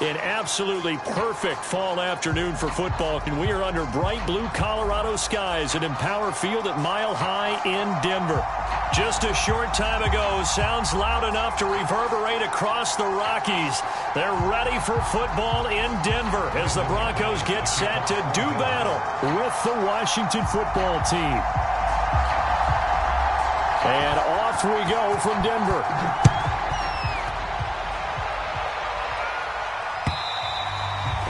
An absolutely perfect fall afternoon for football, and we are under bright blue Colorado skies at Empower Field at Mile High in Denver. Just a short time ago, sounds loud enough to reverberate across the Rockies. They're ready for football in Denver as the Broncos get set to do battle with the Washington football team. And off we go from Denver.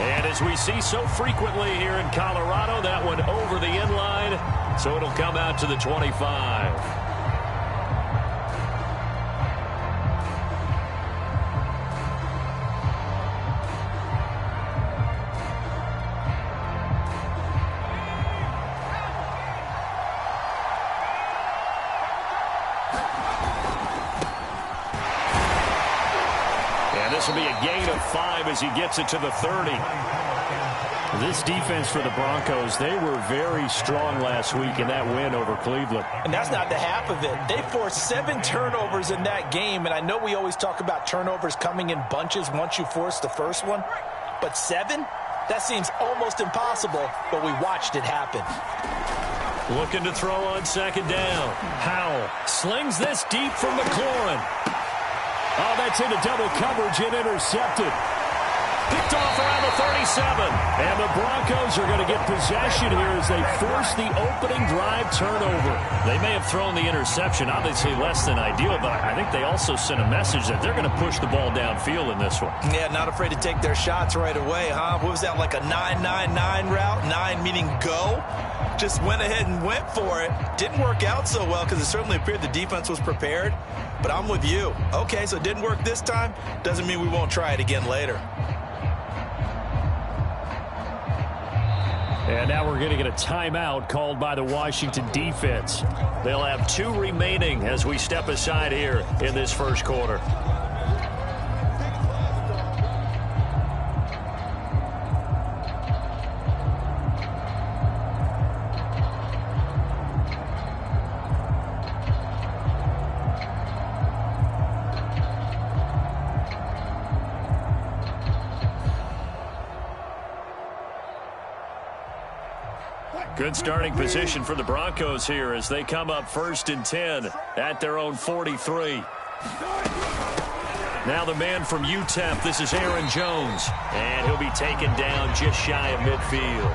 And as we see so frequently here in Colorado, that one over the end line, so it'll come out to the 25. This will be a gain of 5 as he gets it to the 30. This defense for the Broncos, they were very strong last week in that win over Cleveland. And that's not the half of it. They forced 7 turnovers in that game, and I know we always talk about turnovers coming in bunches once you force the first one, but 7? That seems almost impossible, but we watched it happen. Looking to throw on second down. Howell slings this deep from McLaurin. Oh, that's into double coverage and intercepted. Picked off around the 37. And the Broncos are going to get possession here as they force the opening drive turnover. They may have thrown the interception, obviously less than ideal, but I think they also sent a message that they're going to push the ball downfield in this one. Yeah, not afraid to take their shots right away, huh? What was that, like a 9-9-9 route? 9 meaning go? Just went ahead and went for it. Didn't work out so well because it certainly appeared the defense was prepared. But I'm with you. Okay, so it didn't work this time. Doesn't mean we won't try it again later. And now we're going to get a timeout called by the Washington defense. They'll have 2 remaining as we step aside here in this first quarter. Good starting position for the Broncos here as they come up 1st and 10 at their own 43. Now the man from UTEP, this is Aaron Jones. And he'll be taken down just shy of midfield.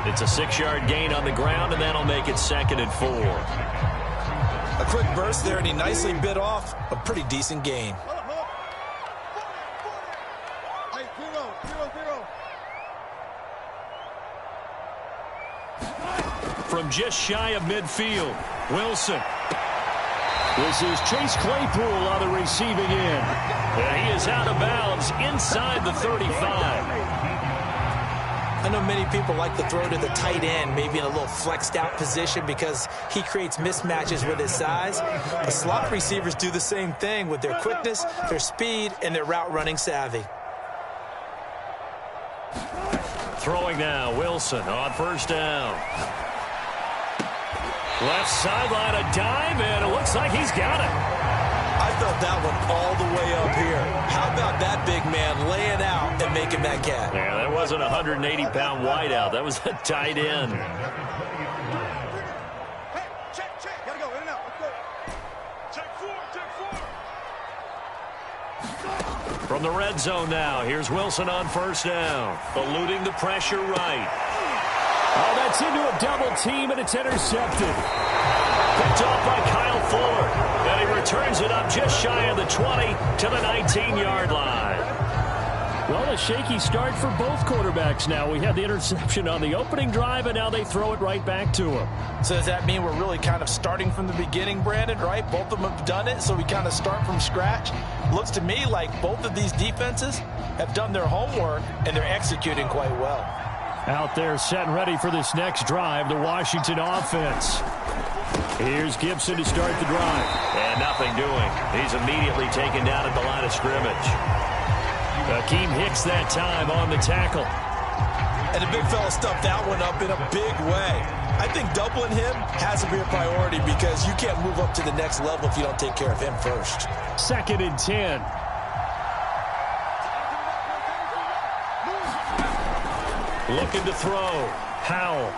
It's a 6-yard gain on the ground, and that'll make it 2nd and 4. A quick burst there, and he nicely bit off a pretty decent gain. From just shy of midfield, Wilson. This is Chase Claypool on the receiving end. And he is out of bounds inside the 35. I know many people like to throw to the tight end, maybe in a little flexed out position because he creates mismatches with his size. The slot receivers do the same thing with their quickness, their speed, and their route running savvy. Throwing now, Wilson on 1st down. Left sideline, a dime, and it looks like he's got it. I felt that one all the way up here. How about that big man laying out and making that catch? Yeah, that wasn't a 180-pound wideout. That was a tight end. Hey, check. Gotta go, in and out. Let's go. Check 4. From the red zone now, here's Wilson on 1st down. Eluding the pressure right. Oh, that's into a double team, and it's intercepted. Picked off by Kyle Fuller. And he returns it up just shy of the 20 to the 19-yard line. Well, a shaky start for both quarterbacks now. We had the interception on the opening drive, and now they throw it right back to him. So does that mean we're really kind of starting from the beginning, Brandon, right? Both of them have done it, so we kind of start from scratch. Looks to me like both of these defenses have done their homework, and they're executing quite well. Out there set and ready for this next drive, the Washington offense. Here's Gibson to start the drive. And nothing doing. He's immediately taken down at the line of scrimmage. Akeem Hicks that time on the tackle. And the big fella stuffed that one up in a big way. I think doubling him has to be a priority because you can't move up to the next level if you don't take care of him first. 2nd and 10. Looking to throw. Howell.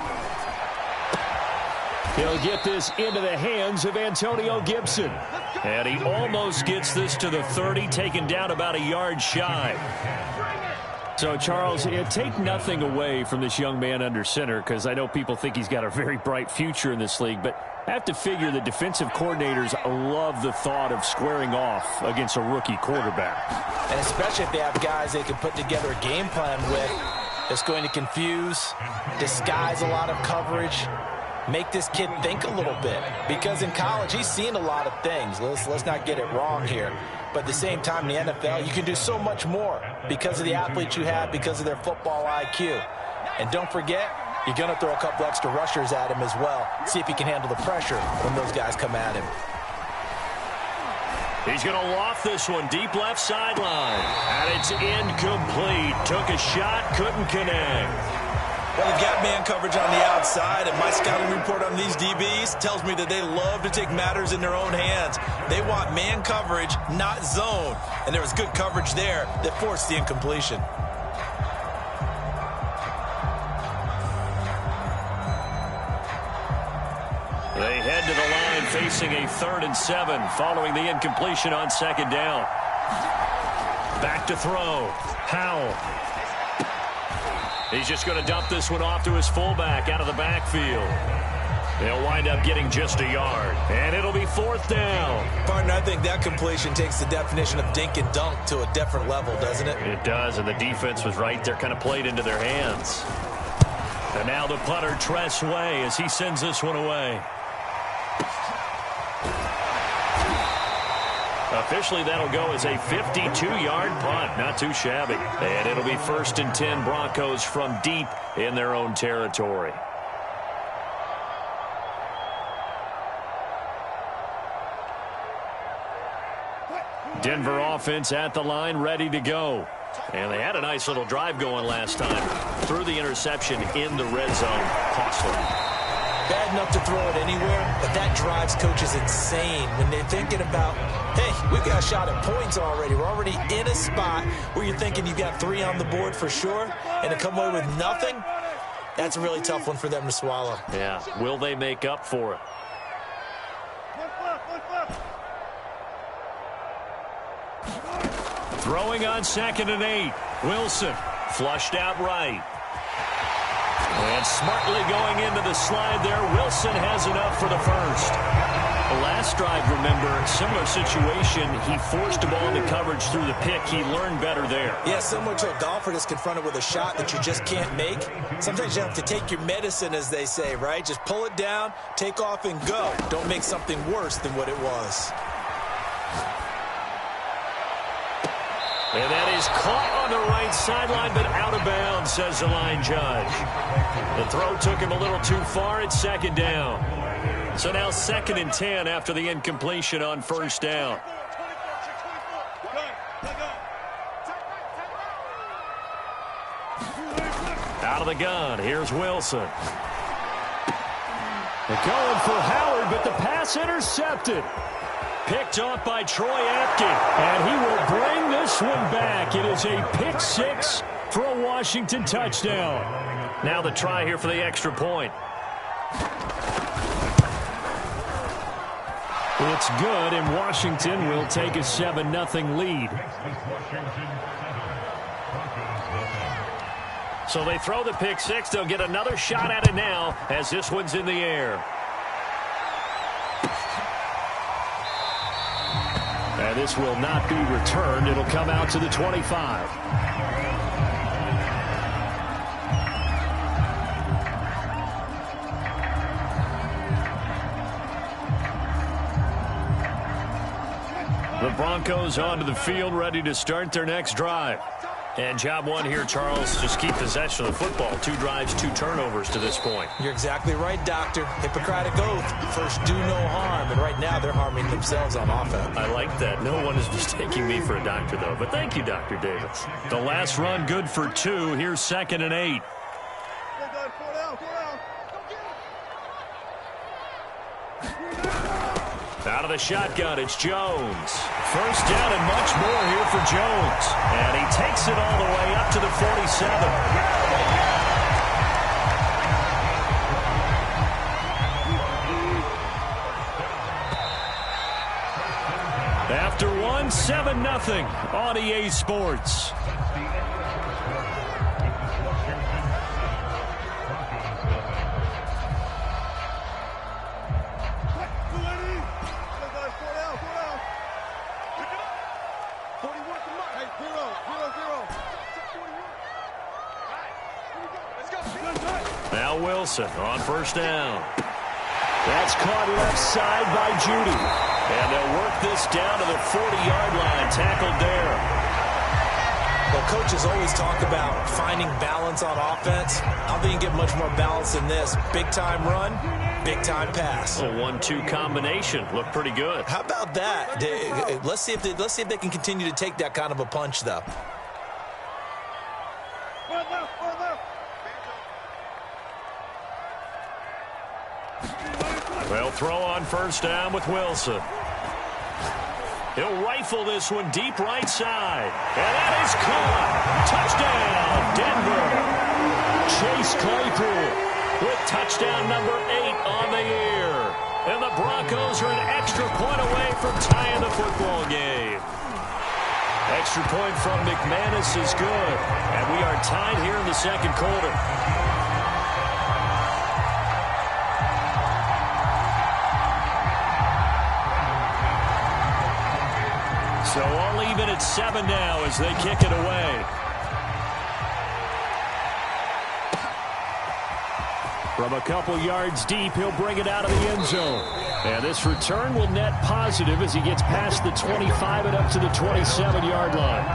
He'll get this into the hands of Antonio Gibson. And he almost gets this to the 30, taken down about a yard shy. So, Charles, take nothing away from this young man under center, because I know people think he's got a very bright future in this league, but I have to figure the defensive coordinators love the thought of squaring off against a rookie quarterback. And especially if they have guys they can put together a game plan with that's going to confuse, disguise a lot of coverage, make this kid think a little bit. Because in college, he's seen a lot of things. Let's not get it wrong here. But at the same time, in the NFL, you can do so much more because of the athletes you have, because of their football IQ. And don't forget, you're going to throw a couple extra rushers at him as well. See if he can handle the pressure when those guys come at him. He's going to loft this one deep left sideline. And it's incomplete. Took a shot, couldn't connect. Well, they've got man coverage on the outside, and my scouting report on these DBs tells me that they love to take matters in their own hands. They want man coverage, not zone. And there was good coverage there that forced the incompletion. They head to the line facing a 3rd and 7 following the incompletion on 2nd down. Back to throw. Howell. He's just going to dump this one off to his fullback out of the backfield. They'll wind up getting just a yard, and it'll be 4th down. Partner, I think that completion takes the definition of dink and dunk to a different level, doesn't it? It does, and the defense was right there, kind of played into their hands. And now the punter, Tress Way, as he sends this one away. Officially, that'll go as a 52-yard punt. Not too shabby. And it'll be 1st and 10, Broncos from deep in their own territory. Denver offense at the line, ready to go. And they had a nice little drive going last time. Threw the interception in the red zone. Costly. Bad enough to throw it anywhere, but that drives coaches insane when they're thinking about, hey, we've got a shot at points already. We're already in a spot where you're thinking you've got 3 on the board for sure, and to come away with nothing, that's a really tough one for them to swallow. Yeah, will they make up for it? Throwing on 2nd and 8. Wilson flushed out right. And smartly going into the slide there. Wilson has enough for the 1st. The last drive, remember, similar situation. He forced a ball into coverage through the pick. He learned better there. Yeah, similar to a golfer that's confronted with a shot that you just can't make. Sometimes you have to take your medicine, as they say, right? Just pull it down, take off, and go. Don't make something worse than what it was. And that is caught on the right sideline, but out of bounds, says the line judge. The throw took him a little too far. It's 2nd down. So now 2nd and 10 after the incompletion on 1st down. Out of the gun. Here's Wilson. They're going for Howard, but the pass intercepted. Picked off by Troy Apke, and he will bring this one back. It is a pick 6 for a Washington touchdown. Now the try here for the extra point. It's good, and Washington will take a 7-0 lead. So they throw the pick 6. They'll get another shot at it now as this one's in the air. And this will not be returned. It'll come out to the 25. The Broncos onto the field, ready to start their next drive. And job one here, Charles, just keep possession of the football. 2 drives, 2 turnovers to this point. You're exactly right, Doctor. Hippocratic oath. First, do no harm. And right now, they're harming themselves on offense. I like that. No one is mistaking me for a doctor, though. But thank you, Dr. Davis. The last run good for 2. Here's 2nd and 8. Out of the shotgun, it's Jones. 1st down and much more here for Jones. And he takes it all the way up to the 47. leading 7-0 on EA Sports. Now Wilson on first down. That's caught left side by Judy. And they'll work this down to the 40-yard line. Tackled there. Well, coaches always talk about finding balance on offense. I don't think you can get much more balance than this. Big-time run, big-time pass. A 1-2 combination. Looked pretty good. How about that? Let's see if they can continue to take that kind of a punch, though. They'll throw on first down with Wilson. He'll rifle this one deep right side. And that is caught. Touchdown, Denver. Chase Claypool with touchdown number 8 on the year. And the Broncos are an extra point away from tying the football game. Extra point from McManus is good. And we are tied here in the second quarter. So all even at 7 now as they kick it away. From a couple yards deep, he'll bring it out of the end zone. And this return will net positive as he gets past the 25 and up to the 27-yard line.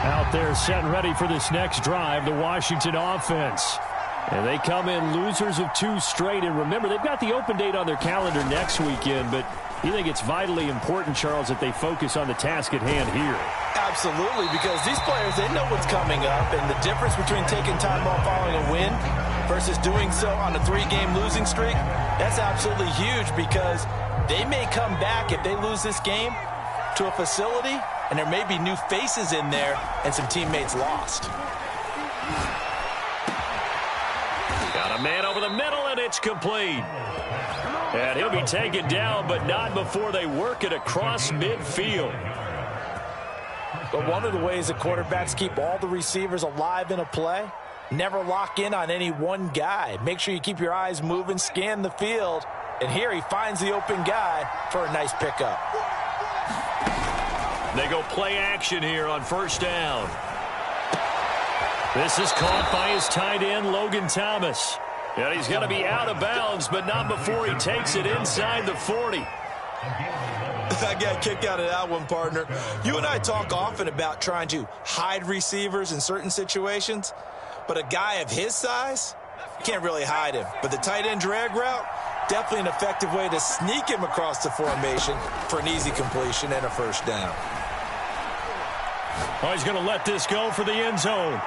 Out there set and ready for this next drive, the Washington offense. And they come in losers of 2 straight. And remember, they've got the open date on their calendar next weekend. But you think it's vitally important, Charles, that they focus on the task at hand here? Absolutely, because these players, they know what's coming up. And the difference between taking time off following a win versus doing so on a 3-game losing streak, that's absolutely huge because they may come back if they lose this game to a facility, and there may be new faces in there and some teammates lost. Got a man over the middle, and it's complete. And he'll be taken down, but not before they work it across midfield. But one of the ways that quarterbacks keep all the receivers alive in a play, never lock in on any one guy. Make sure you keep your eyes moving, scan the field. And here he finds the open guy for a nice pickup. They go play action here on first down. This is caught by his tight end, Logan Thomas. And he's going to be out of bounds, but not before he takes it inside the 40. I got kicked out of that one, partner. You and I talk often about trying to hide receivers in certain situations, but a guy of his size, you can't really hide him. But the tight end drag route, definitely an effective way to sneak him across the formation for an easy completion and a first down. Oh, he's going to let this go for the end zone.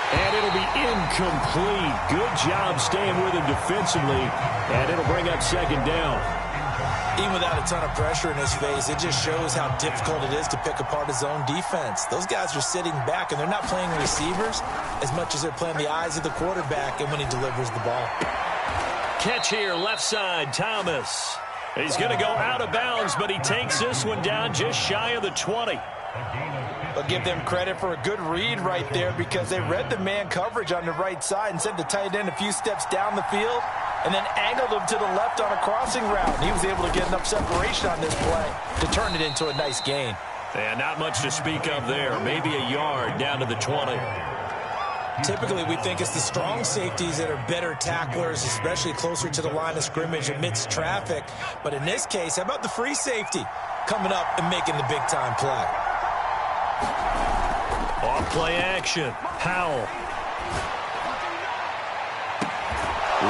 And it'll be incomplete. Good job staying with him defensively. And it'll bring up second down. Even without a ton of pressure in his face, it just shows how difficult it is to pick apart his own defense. Those guys are sitting back, and they're not playing receivers as much as they're playing the eyes of the quarterback and when he delivers the ball. Catch here, left side, Thomas. He's going to go out of bounds, but he takes this one down just shy of the 20. I'll give them credit for a good read right there because they read the man coverage on the right side and sent the tight end a few steps down the field and then angled him to the left on a crossing route. And he was able to get enough separation on this play to turn it into a nice gain. And not much to speak of there. Maybe a yard down to the 20. Typically, we think it's the strong safeties that are better tacklers, especially closer to the line of scrimmage amidst traffic. But in this case, how about the free safety coming up and making the big-time play? Off play action. Howell.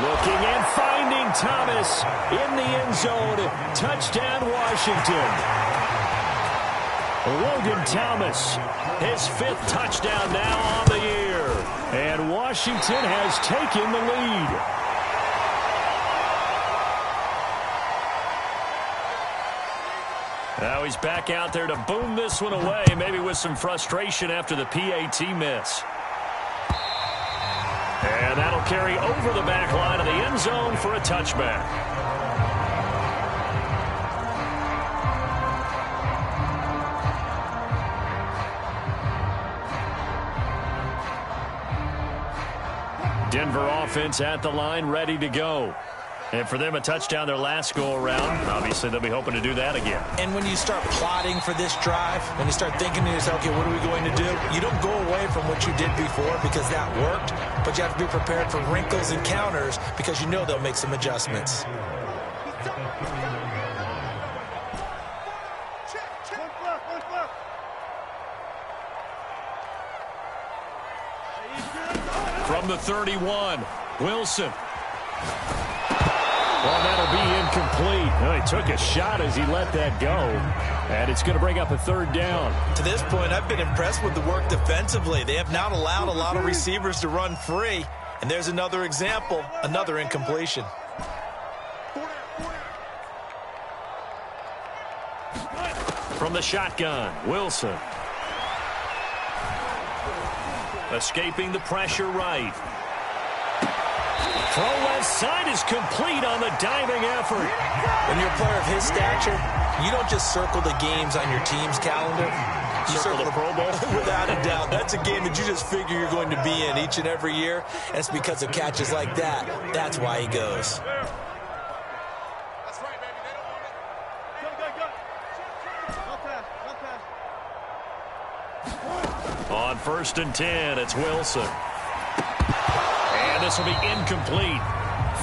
Looking and finding Thomas in the end zone. Touchdown, Washington. Logan Thomas, his 5th touchdown now on the year. And Washington has taken the lead. Now he's back out there to boom this one away, maybe with some frustration after the PAT miss. And that'll carry over the back line of the end zone for a touchback. Denver offense at the line, ready to go. And for them, a touchdown their last go-around. Obviously, they'll be hoping to do that again. And when you start plotting for this drive, when you start thinking to yourself, okay, what are we going to do? You don't go away from what you did before because that worked, but you have to be prepared for wrinkles and counters because you know they'll make some adjustments. From the 31, Wilson. Well, that'll be incomplete. Well, he took a shot as he let that go, and it's going to bring up a third down. To this point, I've been impressed with the work defensively. They have not allowed a lot of receivers to run free, and there's another example, another incompletion. From the shotgun, Wilson. Escaping the pressure right. Throw left side is complete on the diving effort. When you're a player of his stature, you don't just circle the games on your team's calendar. You circle the Pro Bowl. Without a doubt. That's a game that you just figure you're going to be in each and every year. And it's because of catches like that. That's why he goes. That's right, baby. They don't want it. Go. On 1st and 10, it's Wilson. And this will be incomplete.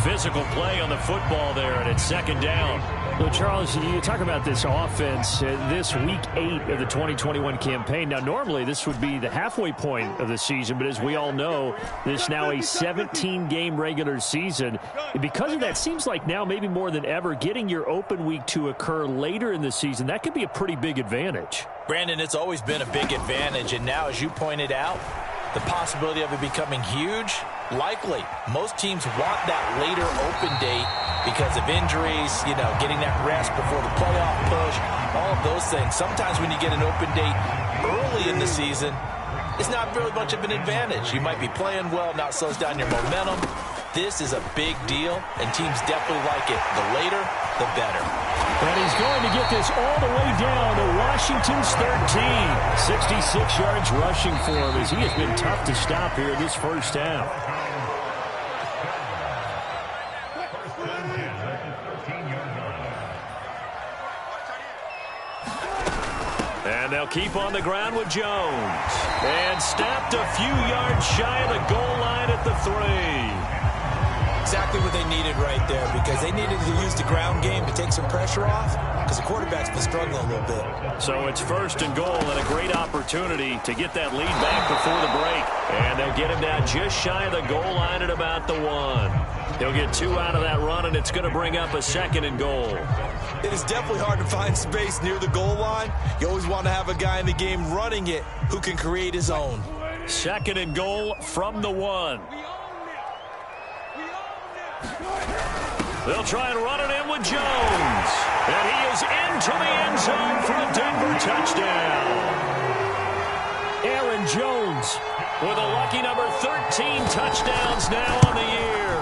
Physical play on the football there, and it's 2nd down. Well, Charles, you talk about this offense, this week 8 of the 2021 campaign. Now, normally this would be the halfway point of the season, but as we all know, this is now a 17-game regular season. Because of that, seems like now maybe more than ever, getting your open week to occur later in the season, that could be a pretty big advantage. Brandon, it's always been a big advantage, and now, as you pointed out, the possibility of it becoming huge, likely. Most teams want that later open date because of injuries, you know, getting that rest before the playoff push, all of those things. Sometimes when you get an open date early in the season, it's not really much of an advantage. You might be playing well, not slows down your momentum. This is a big deal, and teams definitely like it. The later, the better. And he's going to get this all the way down to Washington's 13. 66 yards rushing for him as he has been tough to stop here this first half. And they'll keep on the ground with Jones. And stopped a few yards shy of the goal line at the 3. Exactly what they needed right there, because they needed to use the ground game to take some pressure off, because the quarterback's been struggling a little bit. So it's 1st and goal, and a great opportunity to get that lead back before the break. And they'll get him down just shy of the goal line at about the 1. He'll get 2 out of that run, and it's going to bring up a 2nd and goal. It is definitely hard to find space near the goal line. You always want to have a guy in the game running it who can create his own. 2nd and goal from the 1. They'll try and run it in with Jones. And he is into the end zone for a Denver touchdown. Aaron Jones with a lucky number 13 touchdowns now on the year.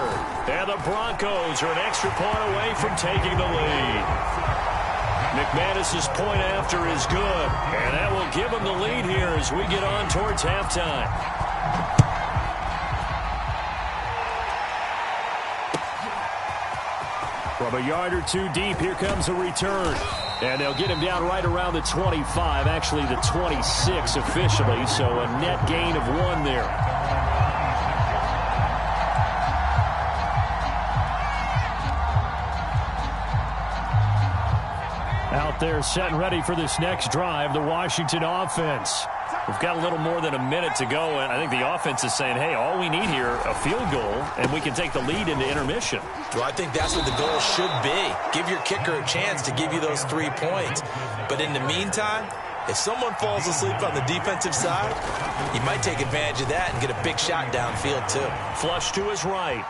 And the Broncos are an extra point away from taking the lead. McManus's point after is good. And that will give him the lead here as we get on towards halftime. From a yard or 2 deep, here comes a return. And they'll get him down right around the 25, actually the 26 officially, so a net gain of 1 there. Out there set and ready for this next drive, the Washington offense. We've got a little more than a minute to go, and I think the offense is saying, hey, all we need here, a field goal, and we can take the lead into intermission. Well, I think that's what the goal should be. Give your kicker a chance to give you those 3 points. But in the meantime, if someone falls asleep on the defensive side, you might take advantage of that and get a big shot downfield, too. Flush to his right.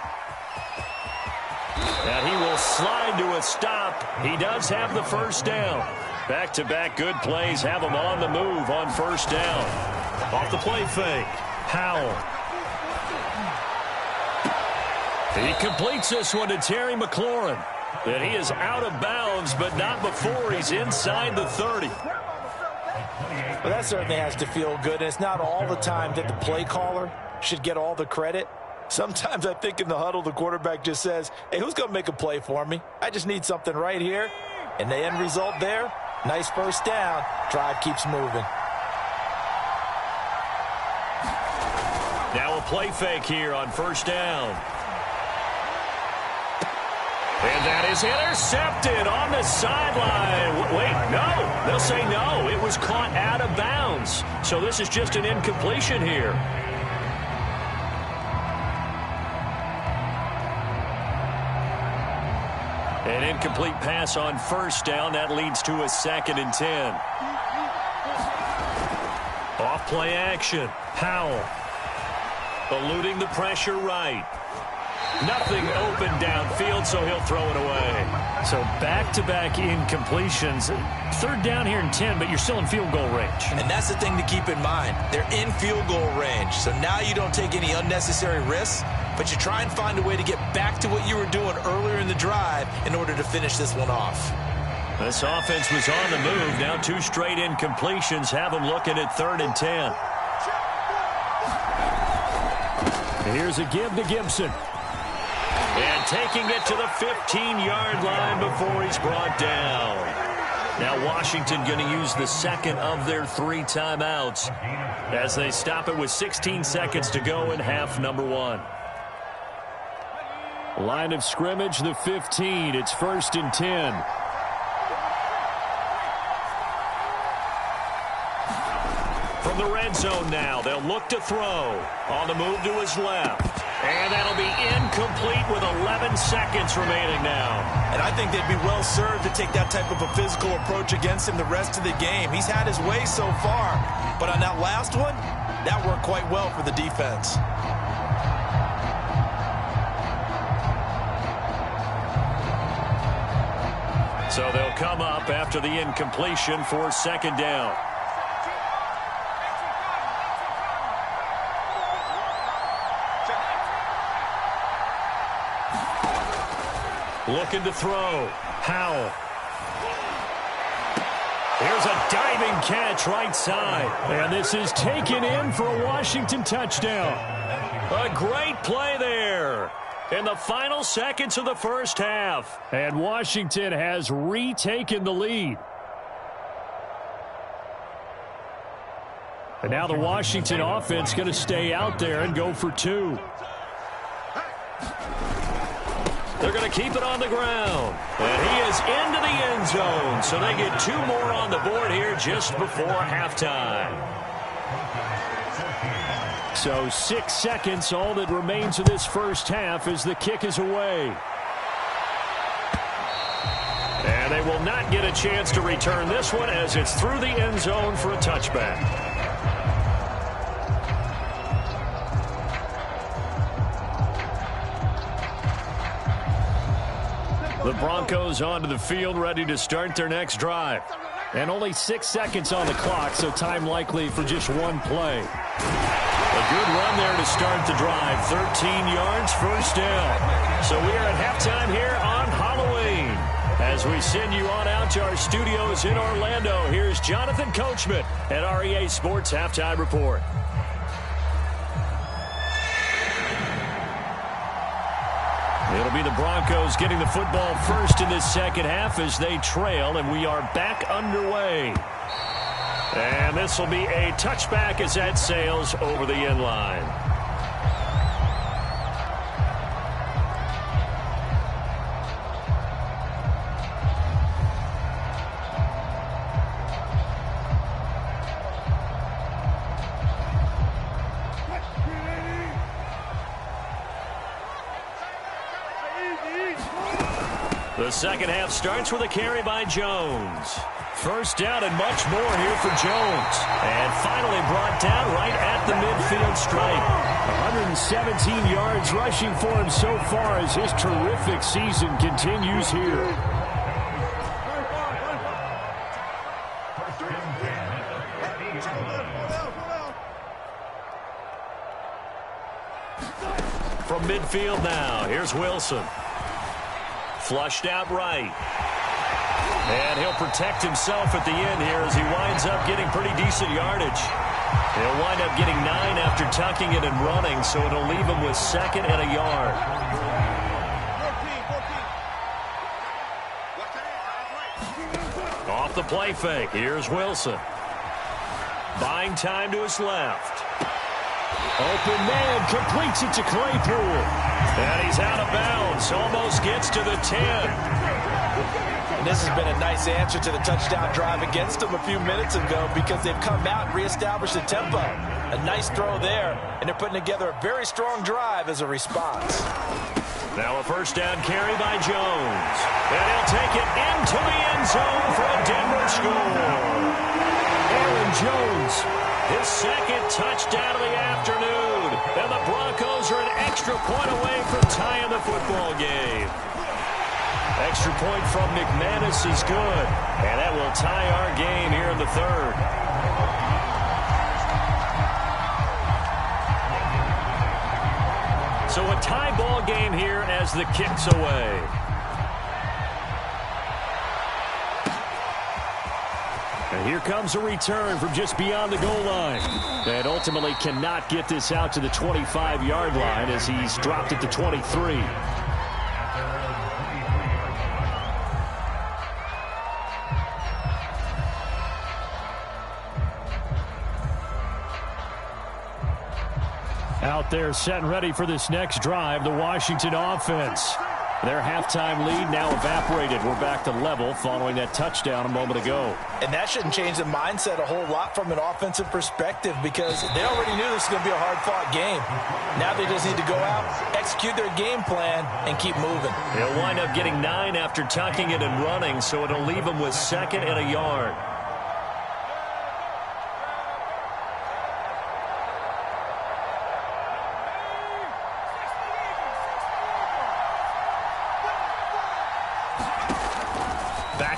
And he will slide to a stop. He does have the first down. Back-to-back good plays have him on the move on first down. Off the play fake. Howell. He completes this one to Terry McLaurin. And he is out of bounds, but not before he's inside the 30. Well, that certainly has to feel good. And it's not all the time that the play caller should get all the credit. Sometimes I think in the huddle, the quarterback just says, hey, who's going to make a play for me? I just need something right here. And the end result there, nice first down. Drive keeps moving. Now a play fake here on first down. And that is intercepted on the sideline. Wait, no. They'll say no. It was caught out of bounds. So this is just an incompletion here. An incomplete pass on first down. That leads to a 2nd and 10. Off play action. Howell. Eluding the pressure right. Nothing open downfield, so he'll throw it away. So back-to-back incompletions. 3rd down here and 10, but you're still in field goal range. And that's the thing to keep in mind. They're in field goal range. So now you don't take any unnecessary risks, but you try and find a way to get back to what you were doing earlier in the drive in order to finish this one off. This offense was on the move. Now 2 straight incompletions have them looking at 3rd and 10. Here's a give to Gibson. And taking it to the 15-yard line before he's brought down. Now Washington going to use the 2nd of their 3 timeouts as they stop it with 16 seconds to go in half number 1. Line of scrimmage, the 15. It's 1st and 10. From the red zone now, they'll look to throw. On the move to his left. And that'll be incomplete with 11 seconds remaining now. And I think they'd be well served to take that type of a physical approach against him the rest of the game. He's had his way so far. But on that last one, that worked quite well for the defense. So they'll come up after the incompletion for 2nd down. Looking to throw. Howell. Here's a diving catch right side. And this is taken in for a Washington touchdown. A great play there in the final seconds of the first half. And Washington has retaken the lead. And now the Washington offense going to stay out there and go for 2. They're going to keep it on the ground. And he is into the end zone. So they get 2 more on the board here just before halftime. So 6 seconds, all that remains of this first half as the kick is away. And they will not get a chance to return this one as it's through the end zone for a touchback. The Broncos onto the field, ready to start their next drive. And only 6 seconds on the clock, so time likely for just 1 play. A good run there to start the drive. 13 yards, first down. So we are at halftime here on Halloween. As we send you on out to our studios in Orlando, here's Jonathan Coachman at REA Sports Halftime Report. It'll be the Broncos getting the football first in this second half as they trail, and we are back underway. And this will be a touchback as that sails over the end line. The second half starts with a carry by Jones. First down and much more here for Jones. And finally brought down right at the midfield stripe. 117 yards rushing for him so far as his terrific season continues here. From midfield now, here's Wilson. Flushed out right. And he'll protect himself at the end here as he winds up getting pretty decent yardage. He'll wind up getting 9 after tucking it and running, so it'll leave him with 2nd and a yard. 14. Off the play fake, here's Wilson. Buying time to his left. Open man, completes it to Claypool. And he's out of bounds, almost gets to the 10. And this has been a nice answer to the touchdown drive against them a few minutes ago because they've come out and reestablished the tempo. A nice throw there, and they're putting together a very strong drive as a response. Now a first down carry by Jones. And he'll take it into the end zone for a Denver score. Aaron Jones, his 2nd touchdown of the afternoon. And the Broncos are an extra point away from tying the football game. Extra point from McManus is good. And that will tie our game here in the 3rd. So a tie ball game here as the kick's away. And here comes a return from just beyond the goal line. And ultimately cannot get this out to the 25-yard line as he's dropped it to 23. Out there set and ready for this next drive, the Washington offense. Their halftime lead now evaporated. We're back to level following that touchdown a moment ago. And that shouldn't change the mindset a whole lot from an offensive perspective because they already knew this was going to be a hard-fought game. Now they just need to go out, execute their game plan, and keep moving. They'll wind up getting 9 after tucking it and running, so it'll leave them with 2nd and a yard.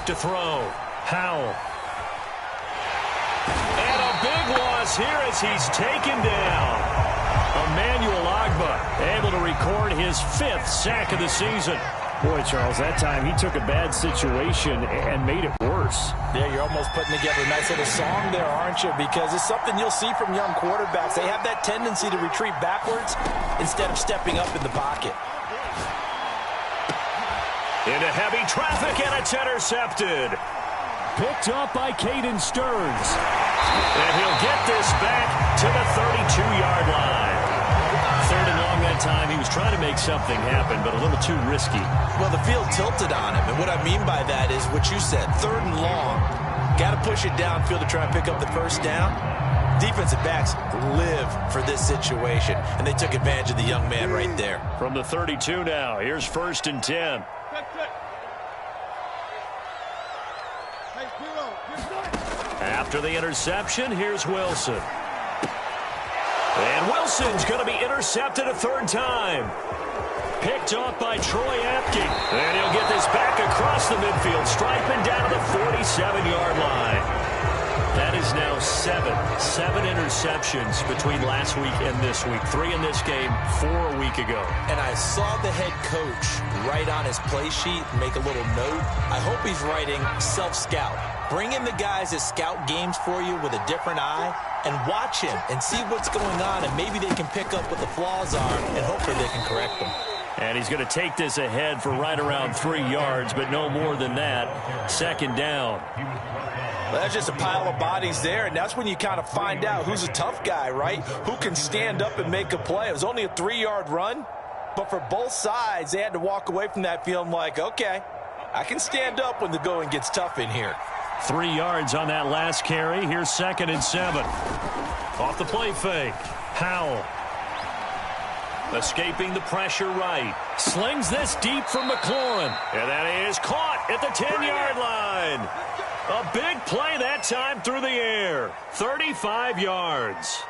To throw. Howell. And a big loss here as he's taken down. Emmanuel Ogbah able to record his 5th sack of the season. Boy, Charles, that time he took a bad situation and made it worse. Yeah, you're almost putting together a nice little song there, aren't you? Because it's something you'll see from young quarterbacks. They have that tendency to retreat backwards instead of stepping up in the pocket. Into heavy traffic, and it's intercepted. Picked up by Caden Stearns. And he'll get this back to the 32-yard line. 3rd and long that time. He was trying to make something happen, but a little too risky. Well, the field tilted on him, and what I mean by that is what you said, 3rd and long. Got to push it downfield to try and pick up the first down. Defensive backs live for this situation, and they took advantage of the young man right there. From the 32 now, here's 1st and 10. After the interception, here's Wilson. And Wilson's going to be intercepted a 3rd time. Picked off by Troy Apke. And he'll get this back across the midfield, striping down to the 47-yard line. That is now 7 interceptions between last week and this week. 3 in this game, 4 a week ago. And I saw the head coach write on his play sheet, make a little note. I hope he's writing self-scout. Bring in the guys that scout games for you with a different eye and watch him and see what's going on, and maybe they can pick up what the flaws are, and hopefully they can correct them. And he's going to take this ahead for right around 3 yards, but no more than that. 2nd down. Well, that's just a pile of bodies there, and that's when you kind of find out who's a tough guy, right? Who can stand up and make a play. It was only a 3-yard run, but for both sides, they had to walk away from that feeling like, okay, I can stand up when the going gets tough in here. 3 yards on that last carry. Here's 2nd and 7. Off the play fake. Howell. Escaping the pressure right. Slings this deep from McLaurin. And that is caught at the 10-yard line. A big play that time through the air. 35 yards.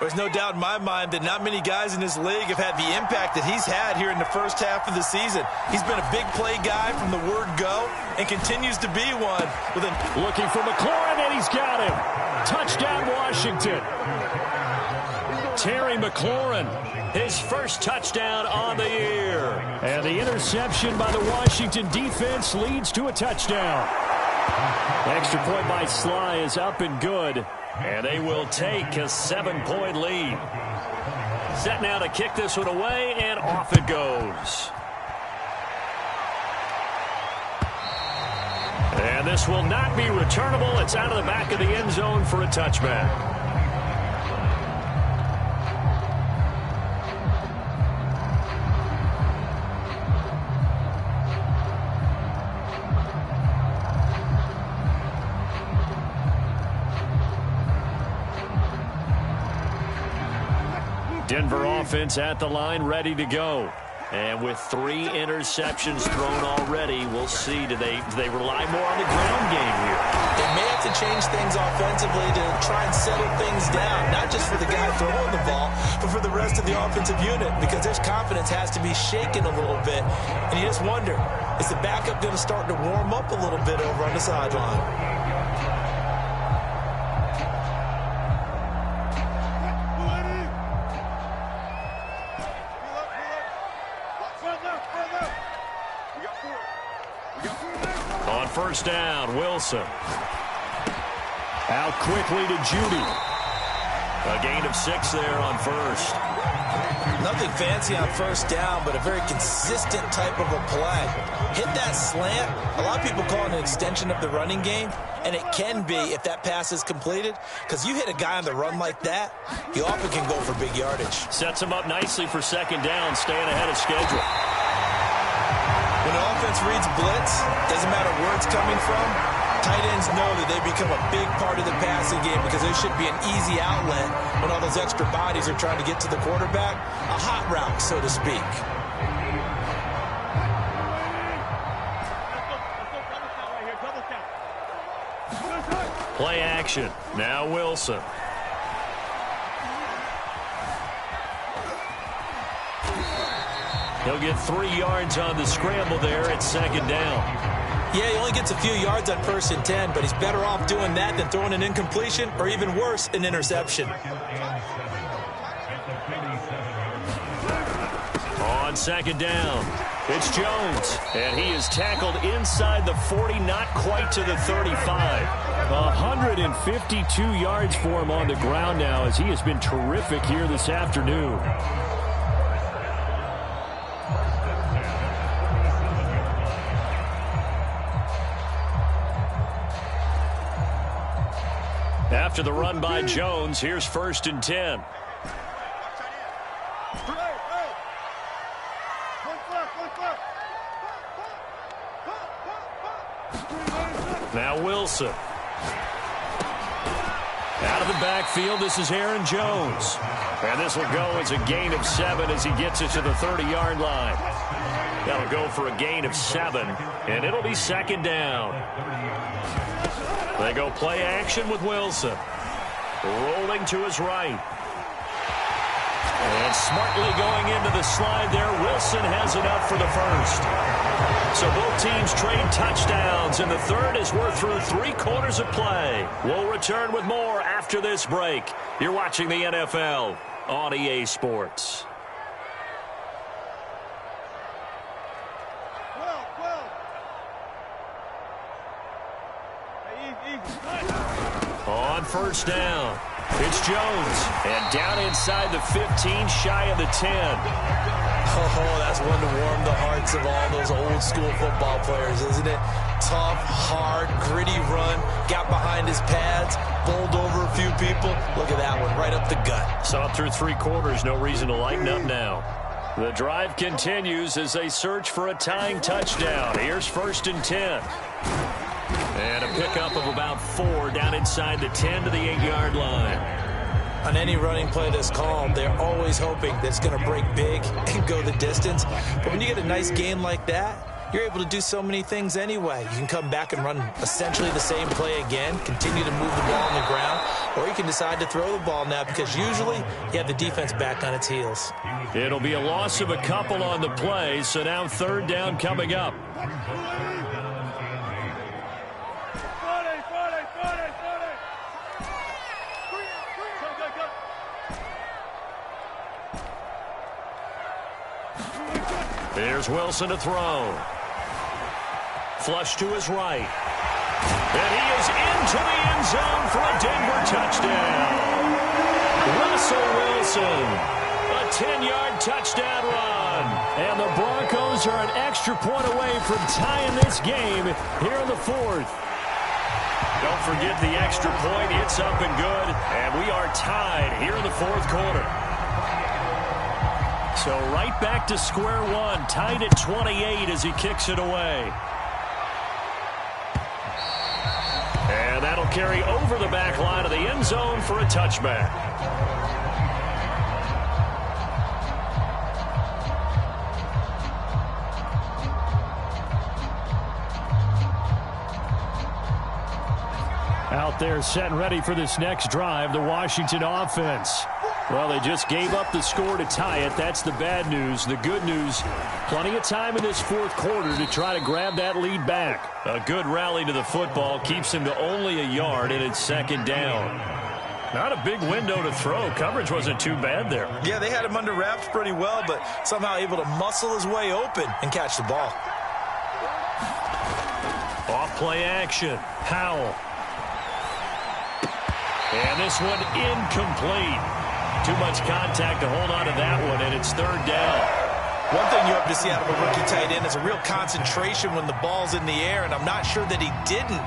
There's no doubt in my mind that not many guys in this league have had the impact that he's had here in the first half of the season. He's been a big play guy from the word go and continues to be one. Looking for McLaurin, and he's got him. Touchdown, Washington. Terry McLaurin, his first touchdown on the year. And the interception by the Washington defense leads to a touchdown. Extra point by Sly is up and good. And they will take a 7-point lead. Set now to kick this one away, and off it goes. And this will not be returnable. It's out of the back of the end zone for a touchback. Denver offense at the line, ready to go. And with 3 interceptions thrown already, we'll see. Do they rely more on the ground game here? They may have to change things offensively to try and settle things down, not just for the guy throwing the ball, but for the rest of the offensive unit, because their confidence has to be shaken a little bit. And you just wonder, is the backup going to start to warm up a little bit over on the sideline? On first down, Wilson. Out quickly to Judy. A gain of 6 there on first. Nothing fancy on first down, but a very consistent type of a play. Hit that slant. A lot of people call it an extension of the running game, and it can be if that pass is completed, because you hit a guy on the run like that, you often can go for big yardage. Sets him up nicely for second down, staying ahead of schedule. When the offense reads blitz, doesn't matter where it's coming from, tight ends know that they become a big part of the passing game because there should be an easy outlet when all those extra bodies are trying to get to the quarterback. A hot route, so to speak. Play action. Now Wilson. He'll get 3 yards on the scramble there at second down. Yeah, he only gets a few yards on 1st and 10, but he's better off doing that than throwing an incompletion or even worse, an interception. On second down, it's Jones, and he is tackled inside the 40, not quite to the 35. 152 yards for him on the ground now as he has been terrific here this afternoon. After the run by Jones, here's 1st and 10. Now Wilson. Out of the backfield, this is Aaron Jones. And this will go as a gain of 7 as he gets it to the 30-yard line. That'll go for a gain of 7, and it'll be second down. They go play action with Wilson. Rolling to his right. And smartly going into the slide there. Wilson has enough for the first. So both teams trade touchdowns, and the third as we're through 3 quarters of play. We'll return with more after this break. You're watching the NFL on EA Sports. On first down, it's Jones, and down inside the 15, shy of the 10. Oh, that's one to warm the hearts of all those old school football players, isn't it? Tough, hard, gritty run, got behind his pads, bowled over a few people. Look at that one, right up the gut. Saw it through 3 quarters, no reason to lighten up now. The drive continues as they search for a tying touchdown. Here's 1st and 10. And a pickup of about 4 down inside the 10 to the 8-yard line. On any running play that's called, they're always hoping that it's going to break big and go the distance. But when you get a nice game like that, you're able to do so many things anyway. You can come back and run essentially the same play again, continue to move the ball on the ground, or you can decide to throw the ball now because usually you have the defense back on its heels. It'll be a loss of a couple on the play, so now 3rd down coming up. Here's Wilson to throw. Flush to his right. And he is into the end zone for a Denver touchdown. Russell Wilson, a 10-yard touchdown run. And the Broncos are an extra point away from tying this game here in the fourth. Don't forget the extra point. It's up and good. And we are tied here in the fourth quarter. So right back to square one, tied at 28 as he kicks it away. And that'll carry over the back line of the end zone for a touchback. Out there set and ready for this next drive, the Washington offense. Well, they just gave up the score to tie it. That's the bad news. The good news, plenty of time in this fourth quarter to try to grab that lead back. A good rally to the football keeps him to only a yard, and it's second down. Not a big window to throw. Coverage wasn't too bad there. Yeah, they had him under wraps pretty well, but somehow able to muscle his way open and catch the ball. Off play action. Howell. And this one incomplete. Too much contact to hold on to that one, and it's third down. One thing you have to see out of a rookie tight end is a real concentration when the ball's in the air, and I'm not sure that he didn't,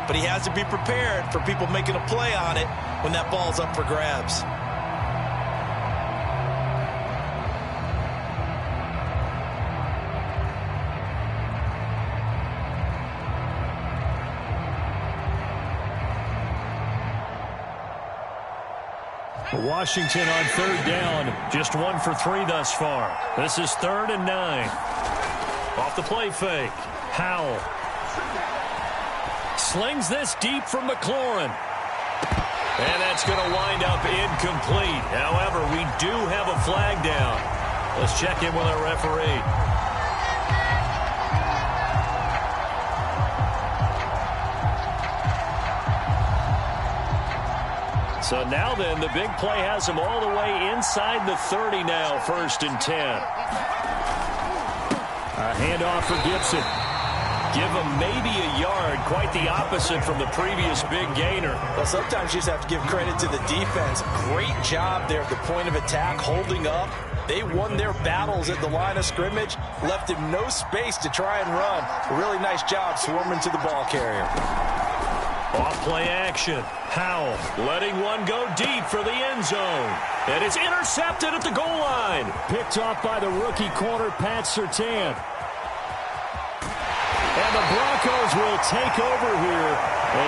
but he has to be prepared for people making a play on it when that ball's up for grabs. Washington on third down. Just 1 for 3 thus far. This is 3rd and 9. Off the play fake. Howell. Slings this deep from McLaurin. And that's going to wind up incomplete. However, we do have a flag down. Let's check in with our referee. So now then, the big play has him all the way inside the 30 now, 1st and 10. A handoff for Gibson. Give him maybe a yard, quite the opposite from the previous big gainer. Well, sometimes you just have to give credit to the defense. Great job there at the point of attack, holding up. They won their battles at the line of scrimmage, left him no space to try and run. A really nice job swarming to the ball carrier. Off play action. Howell letting one go deep for the end zone. And it's intercepted at the goal line. Picked off by the rookie corner, Pat Surtain. And the Broncos will take over here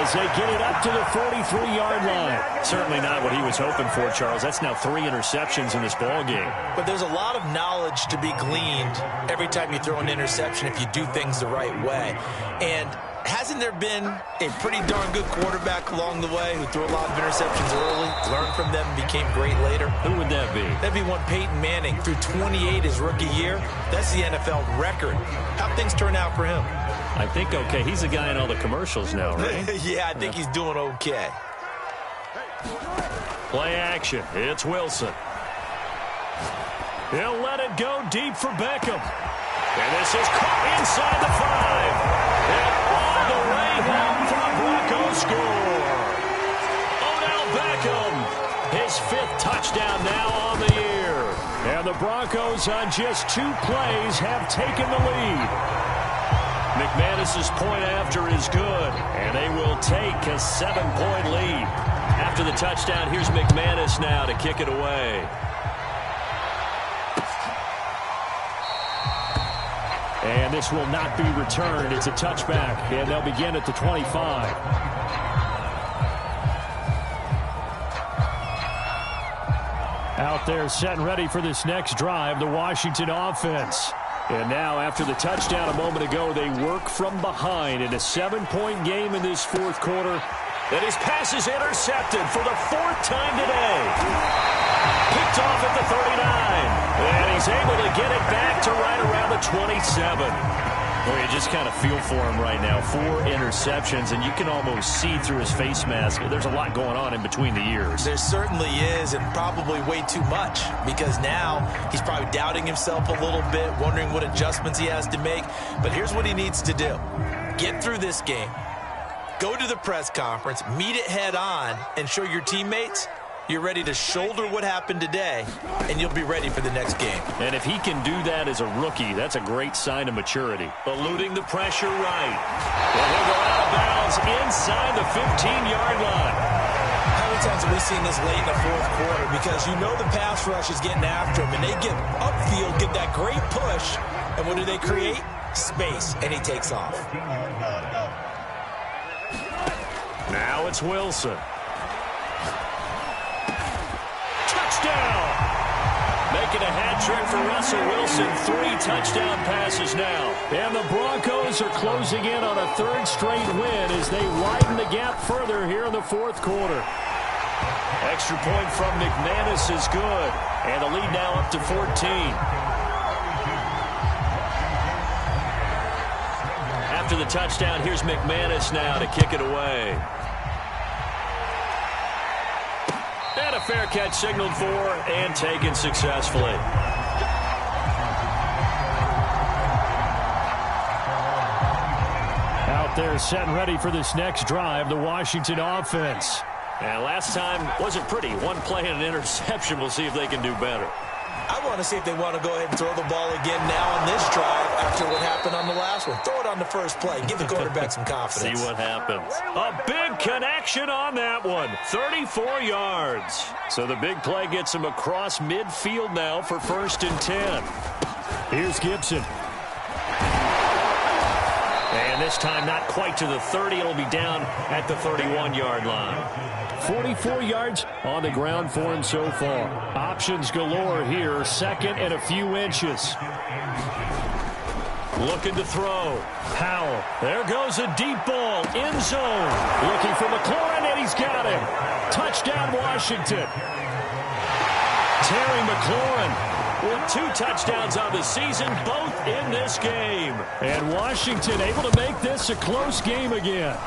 as they get it up to the 43-yard line. Certainly not what he was hoping for, Charles. That's now 3 interceptions in this ball game. But there's a lot of knowledge to be gleaned every time you throw an interception if you do things the right way. And hasn't there been a pretty darn good quarterback along the way who threw a lot of interceptions early, learned from them, and became great later? Who would that be? That'd be one Peyton Manning. Threw 28 his rookie year. That's the NFL record. How'd things turn out for him? I think okay. He's the guy in all the commercials now, right? Yeah, I think he's doing okay. Play action. It's Wilson. He'll let it go deep for Beckham. And this is caught inside the 5. And all the way home for a Broncos score. Odell Beckham, his 5th touchdown now on the year. And the Broncos on just 2 plays have taken the lead. McManus's point after is good, and they will take a 7-point lead. After the touchdown, here's McManus now to kick it away. And this will not be returned. It's a touchback, and they'll begin at the 25. Out there set and ready for this next drive, the Washington offense. And now, after the touchdown a moment ago, they work from behind in a 7-point game in this fourth quarter. And his pass is intercepted for the 4th time today. Picked off at the 39. And he's able to get it back to right around the 27. Well, you just kind of feel for him right now. 4 interceptions, and you can almost see through his face mask. There's a lot going on in between the ears. There certainly is, and probably way too much, because now he's probably doubting himself a little bit, wondering what adjustments he has to make. But here's what he needs to do. Get through this game. Go to the press conference, meet it head on, and show your teammates you're ready to shoulder what happened today, and you'll be ready for the next game. And if he can do that as a rookie, that's a great sign of maturity. Eluding the pressure right. And he'll go out of bounds inside the 15-yard line. How many times have we seen this late in the fourth quarter? Because you know the pass rush is getting after him, and they get upfield, get that great push, and what do they create? Space, and he takes off. Now it's Wilson. Touchdown! Making a hat trick for Russell Wilson. 3 touchdown passes now. And the Broncos are closing in on a 3rd straight win as they widen the gap further here in the fourth quarter. Extra point from McManus is good. And the lead now up to 14. After the touchdown, here's McManus now to kick it away. And a fair catch signaled for and taken successfully. Out there set and ready for this next drive, the Washington offense. And last time wasn't pretty. 1 play and an interception. We'll see if they can do better. I want to see if they want to go ahead and throw the ball again now on this drive after what happened on the last one. Throw it on the first play. Give the quarterback some confidence. See what happens. A big connection on that one. 34 yards. So the big play gets him across midfield now for 1st and 10. Here's Gibson. And this time not quite to the 30. It'll be down at the 31-yard line. 44 yards on the ground for him so far. Options galore here. 2nd and a few inches. Looking to throw. Howell. There goes a deep ball. End zone. Looking for McLaurin, and he's got him. Touchdown, Washington. Terry McLaurin with 2 touchdowns on the season, both in this game. And Washington able to make this a close game again.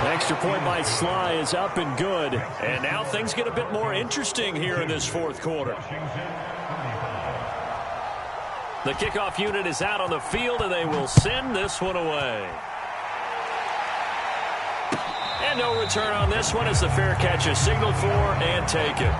Extra point by Sly is up and good. And now things get a bit more interesting here in this fourth quarter. The kickoff unit is out on the field, and they will send this one away. And no return on this one as the fair catch is signaled for and taken.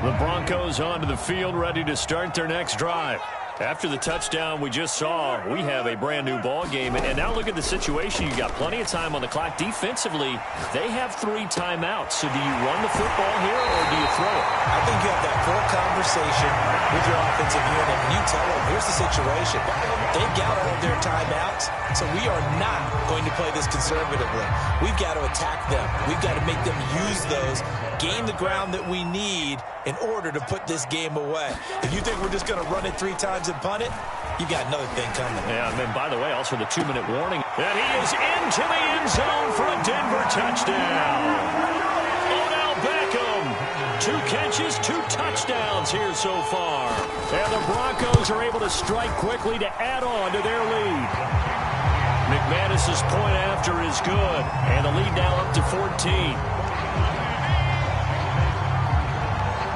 The Broncos onto the field, ready to start their next drive. After the touchdown we just saw, we have a brand-new ball game. And now look at the situation. You've got plenty of time on the clock. Defensively, they have 3 timeouts. So do you run the football here or do you throw it? I think you have that full conversation with your offensive unit, and you tell them, here's the situation. They've got all of their timeouts, so we are not going to play this conservatively. We've got to attack them. We've got to make them use those, gain the ground that we need in order to put this game away. If you think we're just going to run it 3 times and punt it, you got another thing coming. Yeah, and then, by the way, also the 2-minute warning. And he is into the end zone for a Denver touchdown. Odell Beckham, 2 catches, 2 touchdowns here so far. And the Broncos are able to strike quickly to add on to their lead. McManus's point after is good, and the lead now up to 14.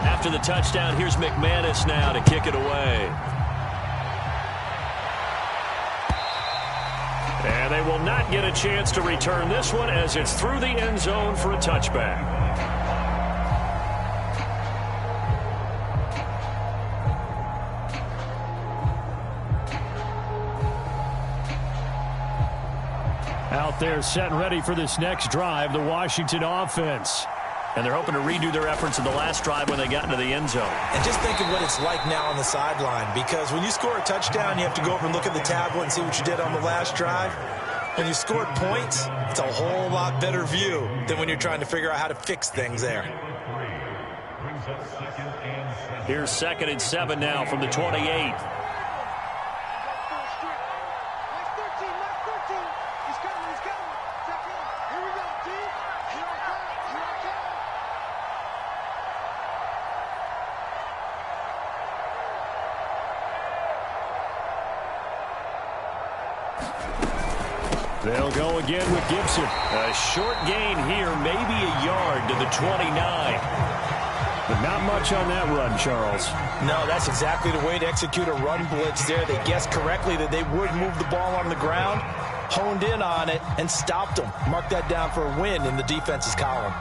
After the touchdown, here's McManus now to kick it away. And they will not get a chance to return this one as it's through the end zone for a touchback. Out there set and ready for this next drive, the Washington offense. And they're hoping to redo their efforts in the last drive when they got into the end zone. And just think of what it's like now on the sideline, because when you score a touchdown, you have to go over and look at the tablet and see what you did on the last drive. When you scored points, it's a whole lot better view than when you're trying to figure out how to fix things there. Here's 2nd and 7 now from the 28. They'll go again with Gibson. A short gain here, maybe a yard to the 29. But not much on that run, Charles. No, that's exactly the way to execute a run blitz there. They guessed correctly that they would move the ball on the ground, honed in on it, and stopped them. Mark that down for a win in the defense's column.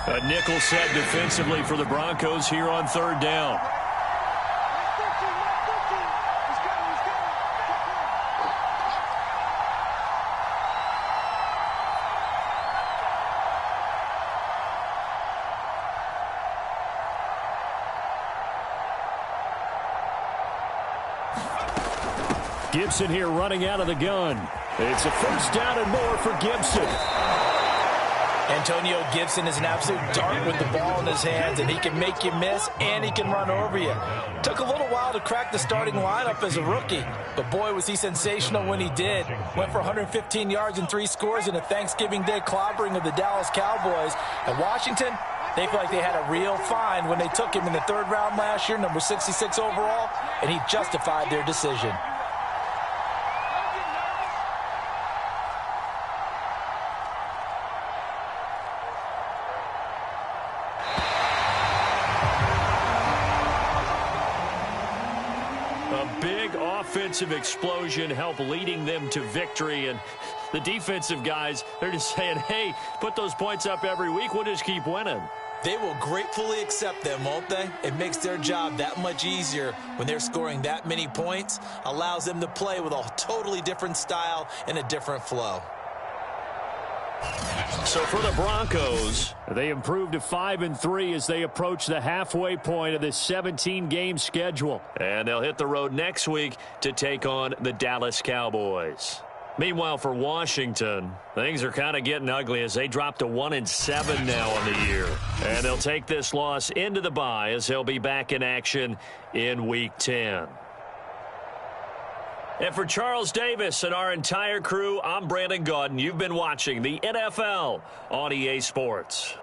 A nickel set defensively for the Broncos here on third down. Gibson here running out of the gun. It's a first down and more for Gibson. Antonio Gibson is an absolute dart with the ball in his hands, and he can make you miss, and he can run over you. Took a little while to crack the starting lineup as a rookie, but boy, was he sensational when he did. Went for 115 yards and 3 scores in a Thanksgiving Day clobbering of the Dallas Cowboys. And Washington, they feel like they had a real find when they took him in the 3rd round last year, number 66 overall, and he justified their decision. Offensive explosion help leading them to victory, and the defensive guys, they're just saying, hey, put those points up every week, we'll just keep winning. They will gratefully accept them, won't they? It makes their job that much easier when they're scoring that many points, allows them to play with a totally different style and a different flow. So for the Broncos, they improved to 5-3 as they approach the halfway point of this 17-game schedule. And they'll hit the road next week to take on the Dallas Cowboys. Meanwhile, for Washington, things are kind of getting ugly as they drop to 1-7 now on the year. And they'll take this loss into the bye as they'll be back in action in Week 10. And for Charles Davis and our entire crew, I'm Brandon Gaudin. You've been watching the NFL on EA Sports.